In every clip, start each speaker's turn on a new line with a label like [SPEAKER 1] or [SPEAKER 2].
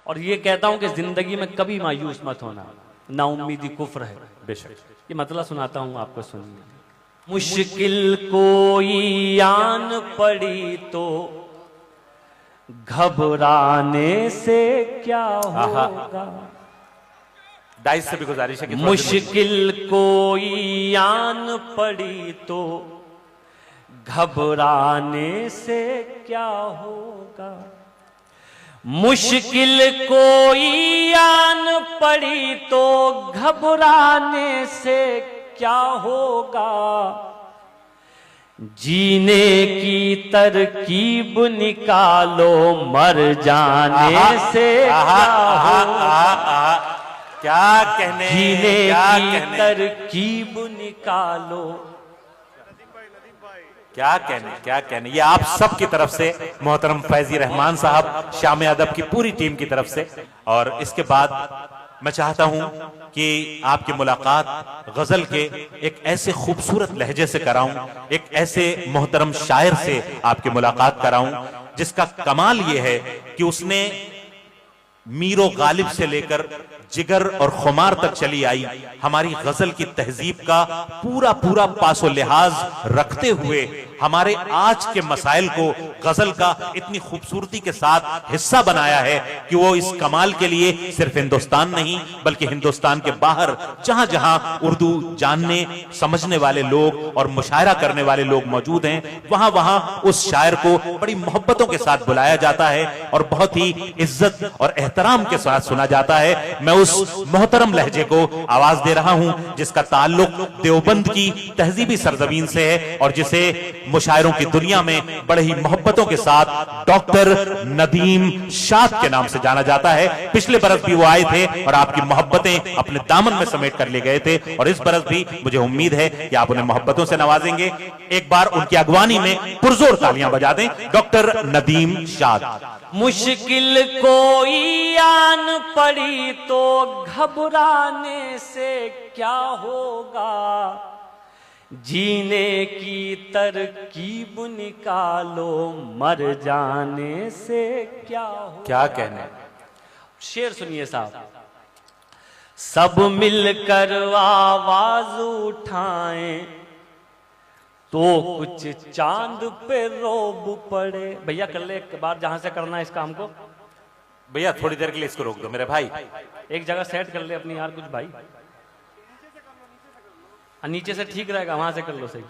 [SPEAKER 1] और ये कहता हूं कि जिंदगी में कभी मायूस मत होना, नाउम्मीदी कुफ्र है।
[SPEAKER 2] बेशक।
[SPEAKER 1] ये मतलब सुनाता हूं आपको, सुनिए। मुश्किल कोई आन पड़ी तो घबराने से क्या होगा।
[SPEAKER 2] डाइस से भी गुजारिश है कि
[SPEAKER 1] मुश्किल कोई आन पड़ी तो घबराने से क्या होगा। मुश्किल कोई आन पड़ी तो घबराने से क्या होगा। जीने की तरकीब निकालो, मर जाने से क्या होगा।
[SPEAKER 2] क्या कहने,
[SPEAKER 1] जीने
[SPEAKER 2] क्या
[SPEAKER 1] की
[SPEAKER 2] कहने,
[SPEAKER 1] तरकीब निकालो।
[SPEAKER 2] क्या कहने, क्या कहने। ये आप सब की तरफ से मोहतरम फैजी रहमान साहब, शाम अदब की पूरी टीम की तरफ से। और इसके बाद मैं चाहता हूं कि आपकी मुलाकात गजल के एक ऐसे खूबसूरत लहजे से कराऊं, एक ऐसे मोहतरम शायर से आपकी मुलाकात कराऊं जिसका कमाल यह है कि उसने मीरो गालिब से लेकर जिगर और खुमार तक चली आई हमारी गजल की तहजीब का पूरा पूरा पासो लिहाज रखते हुए हमारे आज के मसाइल को गजल का इतनी खूबसूरती के साथ हिस्सा बनाया है कि वो इस कमाल के लिए सिर्फ हिंदुस्तान नहीं बल्कि हिंदुस्तान के बाहर जहां जहां उर्दू जानने समझने वाले लोग और मुशायरा करने वाले लोग मौजूद हैं, वहां वहां उस शायर को बड़ी मोहब्बतों के साथ बुलाया जाता है और बहुत ही इज्जत और एहतराम के साथ सुना जाता है। मैं उस मोहतरम लहजे को आवाज दे रहा हूं जिसका ताल्लुक देवबंद की तहजीबी सरजमीन से है और जिसे मुशायरों की दुनिया में बड़े ही मोहब्बतों के साथ डॉक्टर नदीम शाद के नाम से जाना जाता है। पिछले बरस भी वो आए थे और आपकी मोहब्बतें अपने दामन में समेट कर ले गए थे और इस बरस भी मुझे उम्मीद है कि आप उन्हें मोहब्बतों से नवाजेंगे। एक बार उनकी अगवानी में पुरजोर तालियां बजा दें डॉक्टर नदीम शाद।
[SPEAKER 1] मुश्किल कोई आन पड़ी तो घबराने से क्या होगा। जीने की तरकीब निकालो, मर जाने से क्या होगा।
[SPEAKER 2] क्या कहने।
[SPEAKER 1] शेर सुनिए साहब। सब मिलकर आवाज उठाएं तो कुछ चांद पे रोब पड़े। भैया कर ले एक बार, जहां से करना है इस काम को।
[SPEAKER 2] भैया थोड़ी देर के लिए इसको रोक दो मेरे भाई।
[SPEAKER 1] एक जगह सेट कर ले अपनी यार कुछ भाई। नीचे से ठीक रहेगा, वहां से कर लो सही।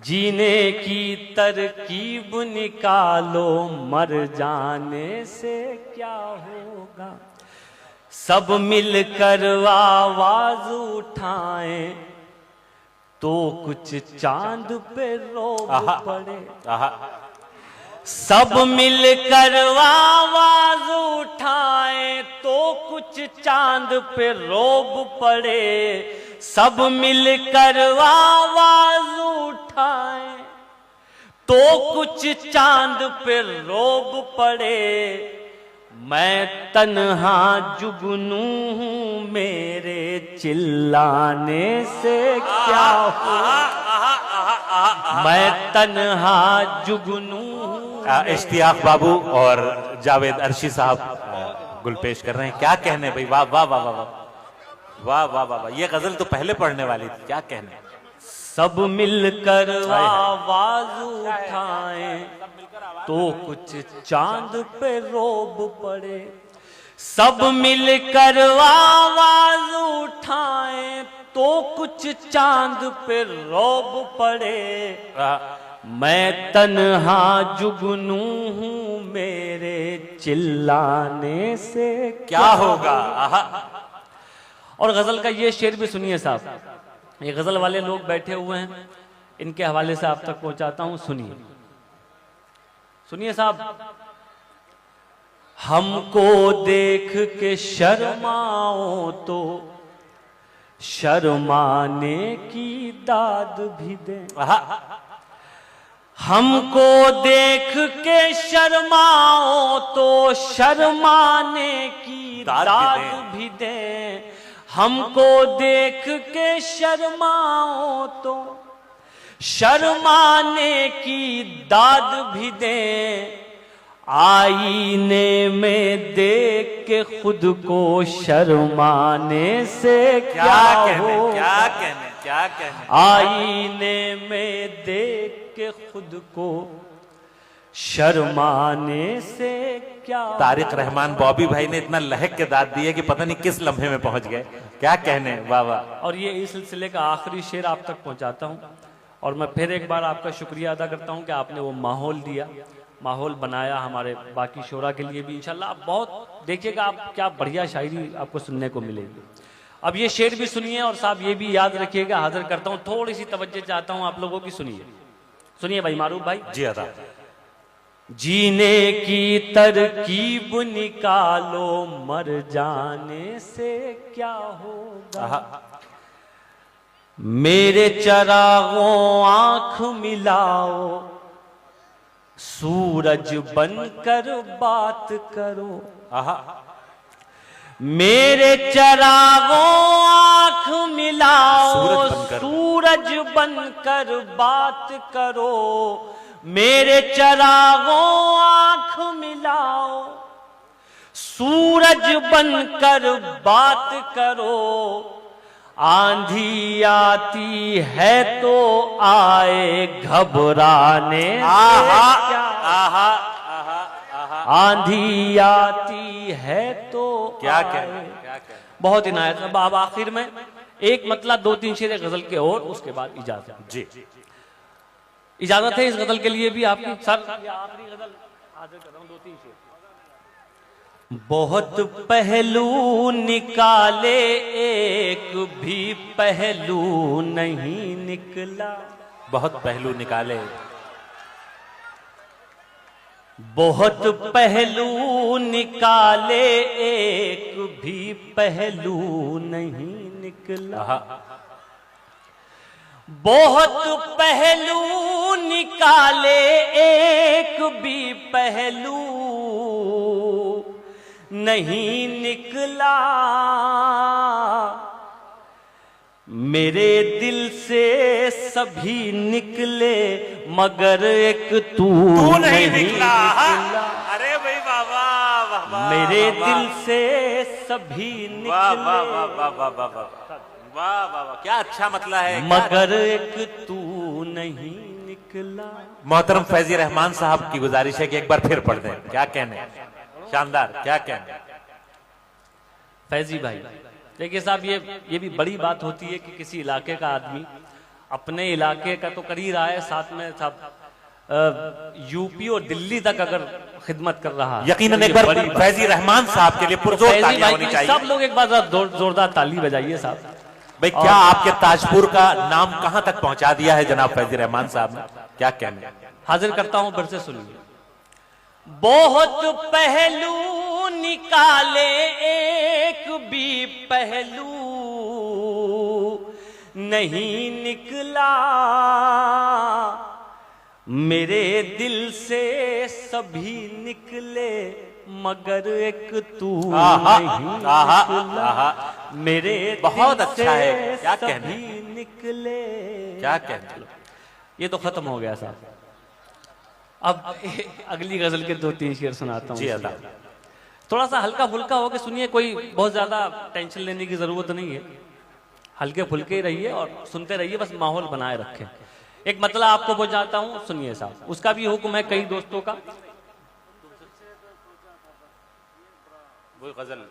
[SPEAKER 1] जीने की तरकीब निकालो, मर जाने से क्या होगा। सब मिलकर आवाज उठाएं तो कुछ चांद पे रोब पड़े। सब मिलकर आवाज उठाएं तो कुछ चांद पे रोब पड़े। सब मिलकर आवाज उठाएं तो कुछ चांद पे रोब पड़े। मैं तन्हा जुगनू हूं, मेरे चिल्लाने से क्या हो। मैं तन्हा जुगनू हूं।
[SPEAKER 2] इश्तियाक बाबू और जावेद अर्शी साहब गुल पेश कर रहे हैं। क्या कहने भाई, वाह वाह वाह वाह वाह वाह वाह वाह। ये गजल तो पहले पढ़ने वाली थी। क्या कहने।
[SPEAKER 1] सब मिलकर आवाज उठाएं तो कुछ चांद पे रोब पड़े। सब मिलकर आवाज उठाएं तो कुछ चांद पे रोब पड़े। मैं तन्हा जुगनू हूं, मेरे चिल्लाने से क्या होगा। और गजल का ये शेर भी सुनिए साहब। ये गजल वाले लोग बैठे हुए हैं, इनके हवाले से आप तक पहुंचाता हूं। सुनिए सुनिए साहब। हमको देख के शर्माओ तो शर्माने की दाद भी दे। हमको देख के शर्माओ तो शर्माने की दाद भी दे। हमको देख के शर्माओ तो शर्माने की दाद भी दे। आईने में देख के खुद को शर्माने से क्या हो,
[SPEAKER 2] क्या कहने
[SPEAKER 1] आईने में देख के खुद को शर्माने से क्या।
[SPEAKER 2] तारिक रहमान बॉबी भाई ने इतना लहक के दाद दिए कि पता नहीं किस लम्हे में पहुंच गए। क्या कहने, वाह वाह।
[SPEAKER 1] और ये इस सिलसिले का आखिरी शेर आप तक पहुंचाता हूं, और मैं फिर एक बार आपका शुक्रिया अदा करता हूं कि आपने वो माहौल दिया, माहौल बनाया हमारे बाकी शोरा के लिए भी। इंशाल्लाह आप बहुत देखिएगा, आप क्या बढ़िया शायरी आपको सुनने को मिलेगी। अब ये शेर भी सुनिए, और साहब ये भी याद रखिएगा, हाजिर करता हूँ, थोड़ी सी तवज्जो चाहता हूँ आप लोगों की। सुनिए सुनिए भाई मारूफ भाई
[SPEAKER 2] जी अदा।
[SPEAKER 1] जीने की तरकीब निकालो, मर जाने से क्या होगा। मेरे चरागों आंख मिलाओ, सूरज बनकर बात करो। मेरे चरागों आंख मिलाओ, सूरज बनकर बात करो। मेरे चरागों आंख मिलाओ, सूरज बनकर बात करो। आंधी आती है तो आए घबराने से क्या। आंधी आती है तो
[SPEAKER 2] क्या
[SPEAKER 1] आए। बहुत इनायत। अब आखिर में एक मतलब 2-3 शेर गजल के, और उसके बाद इजाजत।
[SPEAKER 2] जी
[SPEAKER 1] इजाजत है इस गजल के लिए भी आपकी। सर आखिरी गजल हाजिर कर रहा हूं, 2-3 शेर। बहुत पहलू निकाले, एक भी पहलू नहीं निकला।
[SPEAKER 2] बहुत पहलू निकाले,
[SPEAKER 1] बहुत पहलू निकाले, एक भी पहलू नहीं निकला। बहुत पहलू निकाले, एक भी पहलू नहीं निकला। मेरे दिल से सभी निकले, मगर एक तू नहीं निकला।
[SPEAKER 2] अरे भाई वाह वाह वाह।
[SPEAKER 1] मेरे दिल से सभी निकले,
[SPEAKER 2] वाह वाह वाह वाह वाह वाह वाह वाह वाह। क्या अच्छा मतलब है,
[SPEAKER 1] मगर एक तू नहीं निकला।
[SPEAKER 2] मोहतरम फैजी रहमान साहब की गुजारिश है कि एक बार फिर पढ़ दें। क्या कहने, शानदार, क्या कहने।
[SPEAKER 1] फैजी भाई देखिए साहब, ये भी बड़ी बात होती है कि किसी इलाके का आदमी अपने इलाके का तो कर ही रहा है, साथ में साहब यूपी और दिल्ली तक अगर खिदमत कर रहा है।
[SPEAKER 2] यकीनन एक बार फैजी रहमान साहब के लिए पुरजोर तालियां होनी चाहिए।
[SPEAKER 1] सब लोग एक बार जोरदार ताली बजाइए साहब।
[SPEAKER 2] भाई क्या आपके ताजपुर का नाम कहां तक पहुंचा दिया है जनाब फैजी रहमान साहब ने। क्या कहने।
[SPEAKER 1] हाजिर करता हूं, फिर से सुनिए। बहुत पहलू निकाले, एक भी पहलू नहीं निकला। मेरे दिल से सभी निकले, मगर एक तू नहीं निकला। मेरे
[SPEAKER 2] बहुत
[SPEAKER 1] दिल
[SPEAKER 2] अच्छा है।
[SPEAKER 1] से
[SPEAKER 2] क्या
[SPEAKER 1] सभी
[SPEAKER 2] कहने,
[SPEAKER 1] निकले।
[SPEAKER 2] क्या कहने।
[SPEAKER 1] ये तो खत्म हो गया साहब। अब अगली गजल के 2-3 शेर सुनाता हूँ।
[SPEAKER 2] जी अदा।
[SPEAKER 1] थोड़ा सा हल्का फुल्का होके सुनिए, कोई बहुत ज्यादा टेंशन लेने की जरूरत नहीं है। हल्के फुल्के ही रहिए और सुनते रहिए, बस माहौल बनाए रखें। एक मतलब आपको बुझाता हूँ, सुनिए साहब। उसका भी हुक्म है कई दोस्तों का।
[SPEAKER 2] वो गजल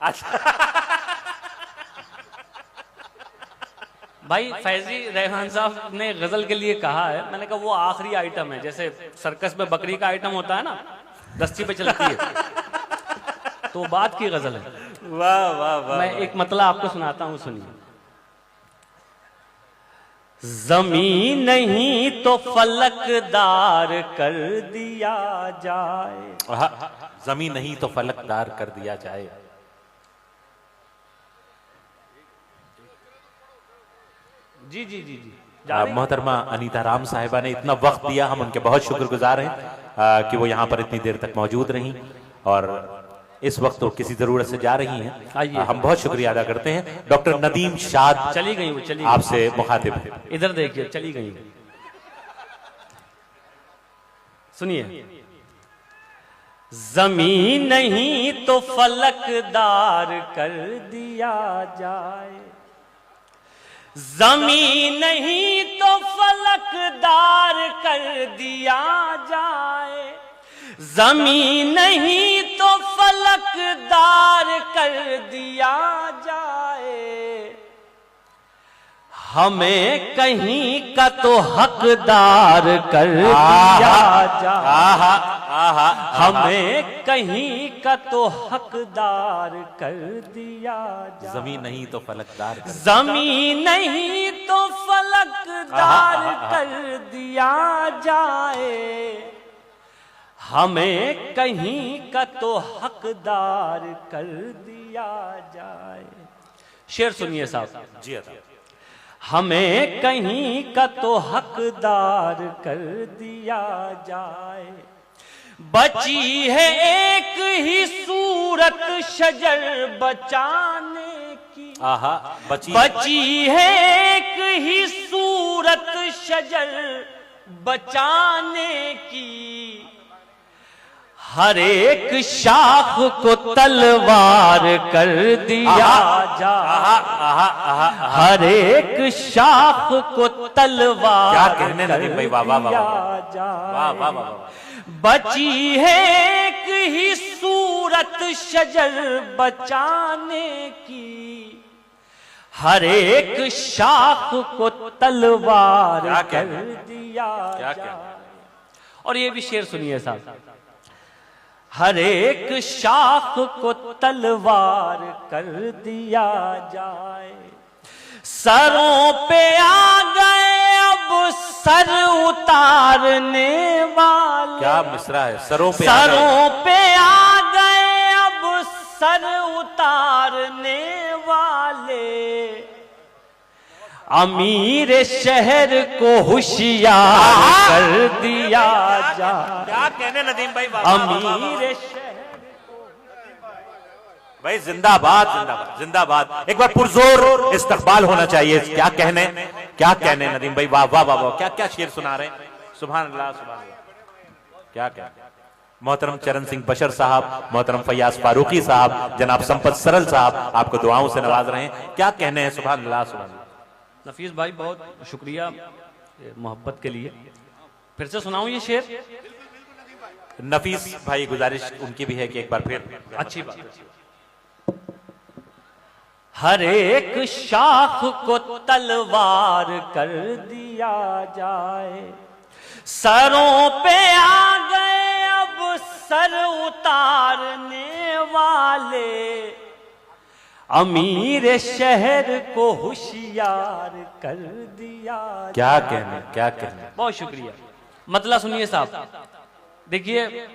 [SPEAKER 2] अच्छा
[SPEAKER 1] भाई फैजी रहमान साहब ने गजल के लिए कहा है, मैंने कहा वो आखिरी आइटम है। जैसे सर्कस में bकरी का आइटम होता है ना, रस्सी पे चलती है, तो बात की गजल है।
[SPEAKER 2] वाह वाह वाह।
[SPEAKER 1] मैं एक मतलब आपको सुनाता हूं, सुनिए। जमीन नहीं तो फलकदार कर दिया जाए।
[SPEAKER 2] जमीन नहीं तो फलकदार कर दिया जाए।
[SPEAKER 1] जी जी जी जी।
[SPEAKER 2] मोहतरमा अनीता राम साहिबा ने इतना वक्त दिया, हम उनके बहुत शुक्रगुजार हैं कि वो यहाँ पर इतनी देर तक मौजूद रहीं, और इस वक्त तो किसी जरूरत से जा रही हैं। हम बहुत शुक्रिया अदा करते हैं। डॉक्टर नदीम शाद,
[SPEAKER 1] चली गई वो, चली गई।
[SPEAKER 2] आपसे मुखातिब है।
[SPEAKER 1] इधर देखिए, चली गई। सुनिए, जमीन नहीं तो फलकदार कर दिया जाए, जमीन नहीं तो फलकदार कर दिया जाए, जमीन नहीं तो फलकदार कर दिया जाए, हमें कहीं का तो हकदार कर दिया जाए, हमें कहीं का तो हकदार कर दिया जाए।
[SPEAKER 2] जमीन नहीं तो फलकदार,
[SPEAKER 1] जमीन नहीं तो फलकदार कर दिया जाए, हमें कहीं का तो हकदार कर दिया जाए। शेर सुनिए साहब
[SPEAKER 2] जी अता।
[SPEAKER 1] हमें कहीं का तो हकदार कर दिया जाए, बची है एक ही सूरत शजर बचाने की, बची है एक ही सूरत शजर बचाने की, हर एक शाख को तलवार कर दिया जाए, हर एक शाख को तलवार
[SPEAKER 2] क्या कहने लगे भाई, वाह वाह
[SPEAKER 1] वाह वाह। बची है एक ही सूरत शजर बचाने की, हर एक शाख को तलवार कर दिया जाए। और ये भी शेर सुनिए साहब, हर एक शाख को तलवार कर दिया जाए, सरों पे आ गए अब सर उतारने वाले,
[SPEAKER 2] क्या मिसरा है, सरों पे
[SPEAKER 1] आ गए अब सर उतारने वाले, अमीर शहर को होशियार कर दिया जाए।
[SPEAKER 2] क्या कहने नदीम भाई,
[SPEAKER 1] अमीर शहर
[SPEAKER 2] भाई जिंदाबाद जिंदाबाद जिंदाबाद। एक बार पुरजोर इस्तकबाल होना चाहिए। क्या कहने नदीम भाई, वाह वाह वाह, क्या क्या शेर सुना रहे हैं, सुभान अल्लाह सुभान अल्लाह। क्या मोहतरम चरण सिंह बशर साहब, मोहतरम फैयाज फारूकी साहब, जनाब संपत सरल साहब आपको दुआओं से नवाज रहे हैं। क्या कहने हैं, सुभान अल्लाह सुभान अल्लाह।
[SPEAKER 1] नफीस भाई बहुत शुक्रिया मोहब्बत के लिए। फिर से सुनाऊं ये शेर?
[SPEAKER 2] नफीस भाई गुजारिश उनकी भी है कि एक बार फिर।
[SPEAKER 1] अच्छी बात। हर एक शाख को तलवार कर दिया जाए, सरों पे आ गए अब सर उतारने वाले, अमीर शहर को होशियार कर दिया।
[SPEAKER 2] क्या कहने।
[SPEAKER 1] बहुत शुक्रिया। मतलब सुनिए साहब, देखिए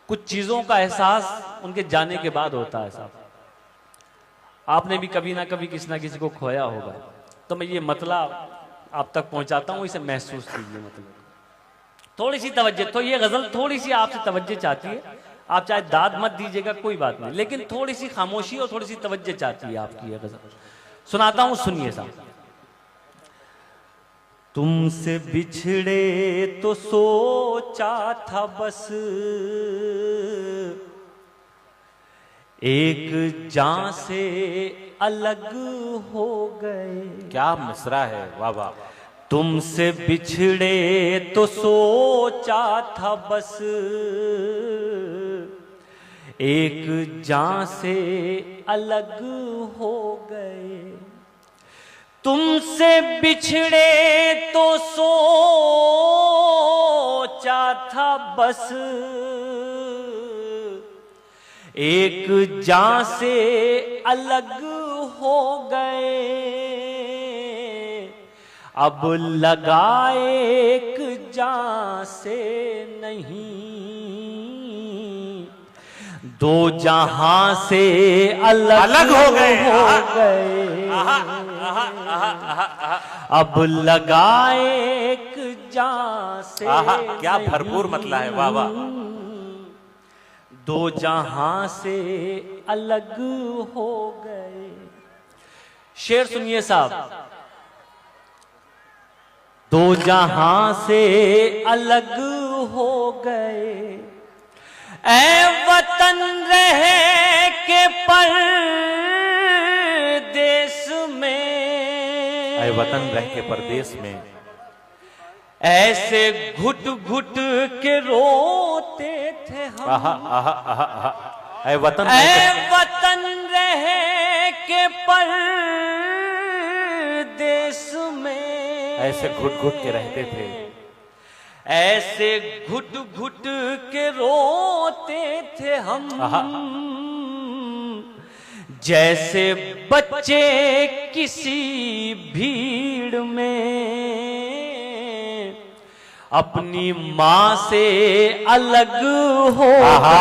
[SPEAKER 1] कुछ चीजों का एहसास उनके जाने के बाद होता है साहब। आपने भी कभी ना कभी किसी ना किसी को खोया होगा, तो मैं ये मतलब आप तक पहुंचाता हूं, इसे महसूस कीजिए। मतलब थोड़ी सी तवज्जो, तो ये गजल थोड़ी सी आपसे तवज्जो चाहती है। आप चाहे दाद मत दीजिएगा, कोई बात नहीं, लेकिन थोड़ी सी खामोशी और थोड़ी सी तवज्जो चाहती है आपकी ये गजल। सुनाता हूं, सुनिए साहब। तुमसे बिछड़े तो सोचा था बस, एक जान से अलग हो गए।
[SPEAKER 2] क्या मिसरा है, वाह वाह।
[SPEAKER 1] तुमसे बिछड़े तो सोचा था बस, एक जान से अलग हो गए। तुमसे बिछड़े तो सोचा था बस, एक जान से अलग हो गए। अब लगाए एक जान से नहीं, दो जहां से अलग हो गए। अब लगाए एक जान से,
[SPEAKER 2] क्या भरपूर मतला है, वाह वाह।
[SPEAKER 1] दो जहां से अलग हो गए। शेर सुनिए साहब। दो जहां से अलग हो गए। ऐ वतन रहे के परदेश में,
[SPEAKER 2] ऐ वतन रह के परदेश में,
[SPEAKER 1] ऐसे घुट घुट के रोते थे हम।
[SPEAKER 2] आहा आहा आहा आहा, ऐ वतन
[SPEAKER 1] ऐ वतन रहे के परदेश में,
[SPEAKER 2] ऐसे घुट घुट के रहते थे,
[SPEAKER 1] ऐसे घुट घुट के रोते थे हम।
[SPEAKER 2] आहा।
[SPEAKER 1] जैसे बच्चे किसी भीड़ में अपनी माँ से अलग हो।
[SPEAKER 2] आहा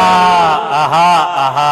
[SPEAKER 2] आहा आहा,